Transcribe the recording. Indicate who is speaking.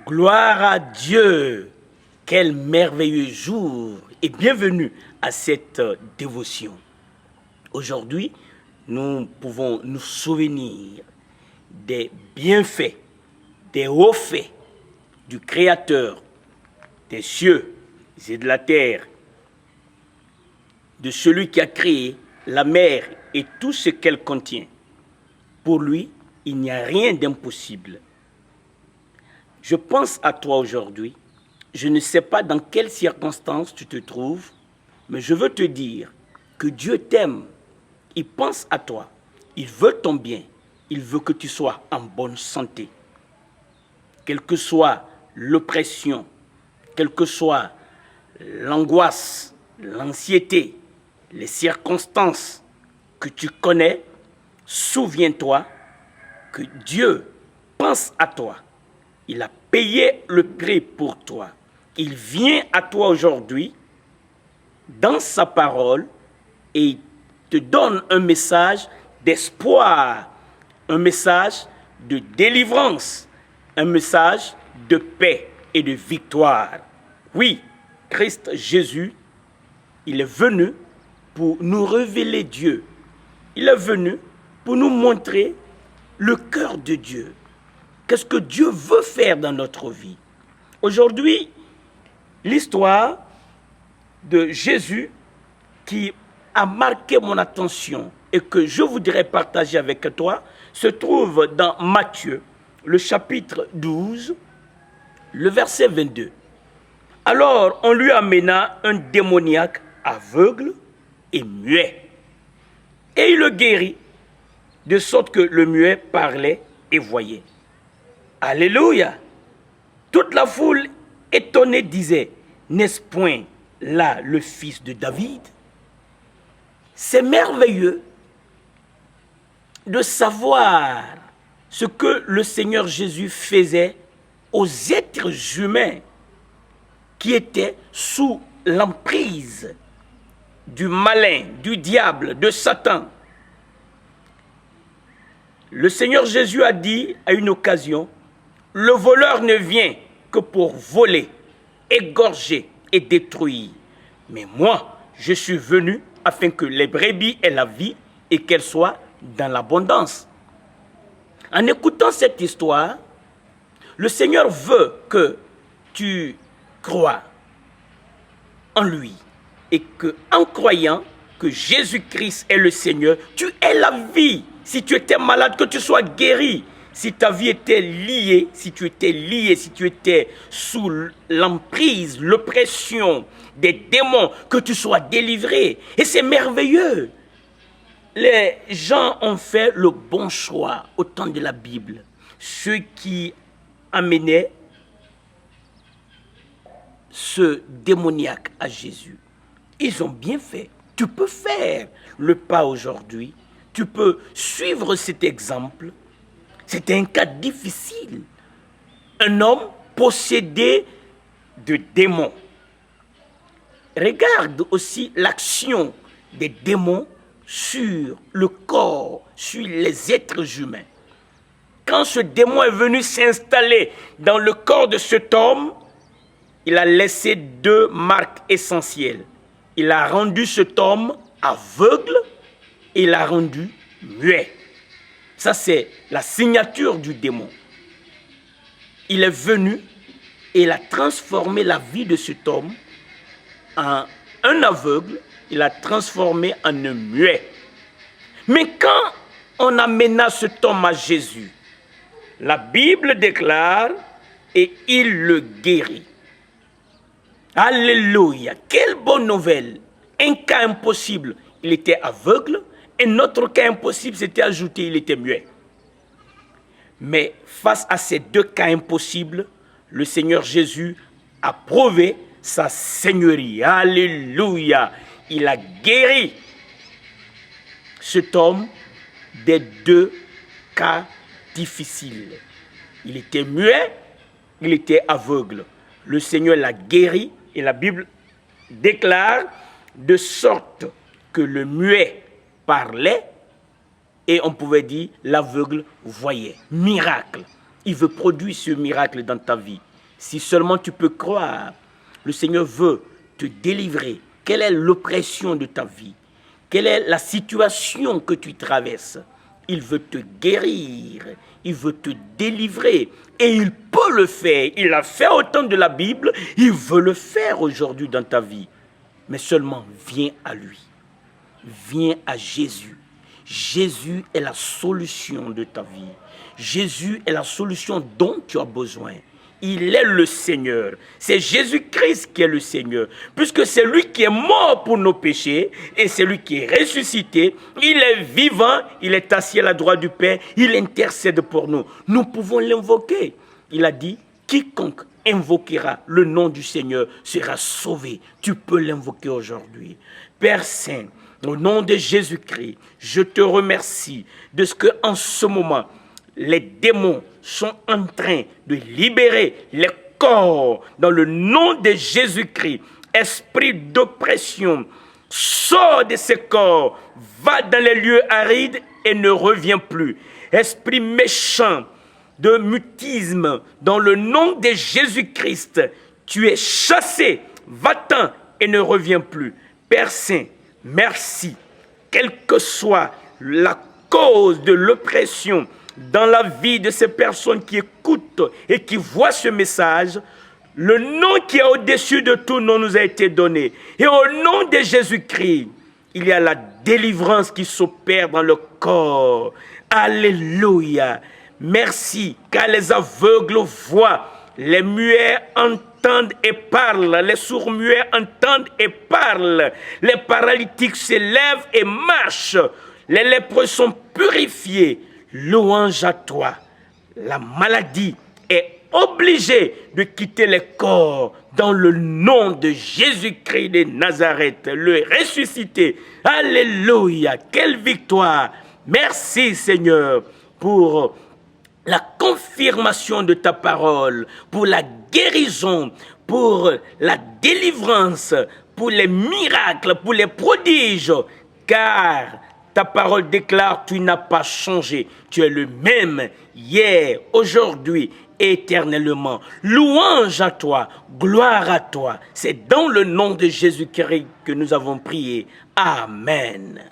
Speaker 1: Gloire à Dieu! Quel merveilleux jour et bienvenue à cette dévotion. Aujourd'hui, nous pouvons nous souvenir des bienfaits, des hauts faits du Créateur des cieux et de la terre, de celui qui a créé la mer et tout ce qu'elle contient. Pour lui, il n'y a rien d'impossible. Je pense à toi aujourd'hui. Je ne sais pas dans quelles circonstances tu te trouves, mais je veux te dire que Dieu t'aime. Il pense à toi. Il veut ton bien. Il veut que tu sois en bonne santé. Quelle que soit l'oppression, quelle que soit l'angoisse, l'anxiété, les circonstances que tu connais, souviens-toi que Dieu pense à toi. Il a payé le prix pour toi. Il vient à toi aujourd'hui dans sa parole et il te donne un message d'espoir, un message de délivrance, un message de paix et de victoire. Oui, Christ Jésus, il est venu pour nous révéler Dieu. Il est venu pour nous montrer le cœur de Dieu. Qu'est-ce que Dieu veut faire dans notre vie? Aujourd'hui, l'histoire de Jésus qui a marqué mon attention et que je voudrais partager avec toi se trouve dans Matthieu, le chapitre 12, le verset 22. Alors, on lui amena un démoniaque aveugle et muet. Et il le guérit, de sorte que le muet parlait et voyait. Alléluia! Toute la foule étonnée disait, n'est-ce point là le fils de David? C'est merveilleux de savoir ce que le Seigneur Jésus faisait aux êtres humains qui étaient sous l'emprise du malin, du diable, de Satan. Le Seigneur Jésus a dit à une occasion, le voleur ne vient que pour voler, égorger et détruire. Mais moi, je suis venu afin que les brebis aient la vie et qu'elles soient dans l'abondance. En écoutant cette histoire, le Seigneur veut que tu crois en lui et que, en croyant que Jésus-Christ est le Seigneur, tu aies la vie. Si tu étais malade, que tu sois guéri. Si ta vie était liée, si tu étais sous l'emprise, l'oppression des démons, que tu sois délivré. Et c'est merveilleux. Les gens ont fait le bon choix au temps de la Bible. Ceux qui amenaient ce démoniaque à Jésus. Ils ont bien fait. Tu peux faire le pas aujourd'hui. Tu peux suivre cet exemple. C'était un cas difficile. Un homme possédé de démons. Regarde aussi l'action des démons sur le corps, sur les êtres humains. Quand ce démon est venu s'installer dans le corps de cet homme, il a laissé deux marques essentielles. Il a rendu cet homme aveugle et il l'a rendu muet. Ça, c'est la signature du démon. Il est venu et il a transformé la vie de cet homme en un aveugle. Il a transformé en un muet. Mais quand on amena cet homme à Jésus, la Bible déclare et il le guérit. Alléluia! Quelle bonne nouvelle! Un cas impossible, il était aveugle. Un autre cas impossible, c'était ajouté, il était muet. Mais face à ces deux cas impossibles, le Seigneur Jésus a prouvé sa seigneurie. Alléluia! Il a guéri cet homme des deux cas difficiles. Il était muet, il était aveugle. Le Seigneur l'a guéri et la Bible déclare de sorte que le muet parlait et on pouvait dire l'aveugle voyait. Miracle. Il veut produire ce miracle dans ta vie. Si seulement tu peux croire, le Seigneur veut te délivrer. Quelle est l'oppression de ta vie? Quelle est la situation que tu traverses? Il veut te guérir, il veut te délivrer. Et il peut le faire. Il l'a fait au temps de la Bible, il veut le faire aujourd'hui dans ta vie. Mais seulement viens à lui. Viens à Jésus. Jésus est la solution de ta vie. Jésus est la solution dont tu as besoin. Il est le Seigneur. C'est Jésus-Christ qui est le Seigneur. Puisque c'est lui qui est mort pour nos péchés et c'est lui qui est ressuscité. Il est vivant, il est assis à la droite du Père, il intercède pour nous. Nous pouvons l'invoquer. Il a dit, quiconque invoquera le nom du Seigneur sera sauvé. Tu peux l'invoquer aujourd'hui. Père Saint, au nom de Jésus-Christ, je te remercie de ce qu'en ce moment, les démons sont en train de libérer les corps dans le nom de Jésus-Christ. Esprit d'oppression, sors de ces corps, va dans les lieux arides et ne reviens plus. Esprit méchant de mutisme, dans le nom de Jésus-Christ, tu es chassé, va-t'en et ne reviens plus. Père Saint, merci, quelle que soit la cause de l'oppression dans la vie de ces personnes qui écoutent et qui voient ce message, le nom qui est au-dessus de tout nom nous a été donné. Et au nom de Jésus-Christ, il y a la délivrance qui s'opère dans le corps. Alléluia. Merci, car les aveugles voient, les muets entendent et parlent, les sourds-muets entendent et parlent, les paralytiques se lèvent et marchent, les lépreux sont purifiés. Louange à toi. La maladie est obligée de quitter les corps dans le nom de Jésus-Christ de Nazareth, le ressuscité. Alléluia, quelle victoire. Merci Seigneur pour la confirmation de ta parole, pour la guérison, pour la délivrance, pour les miracles, pour les prodiges, car ta parole déclare, tu n'as pas changé. Tu es le même hier, aujourd'hui, éternellement. Louange à toi, gloire à toi. C'est dans le nom de Jésus-Christ que nous avons prié. Amen.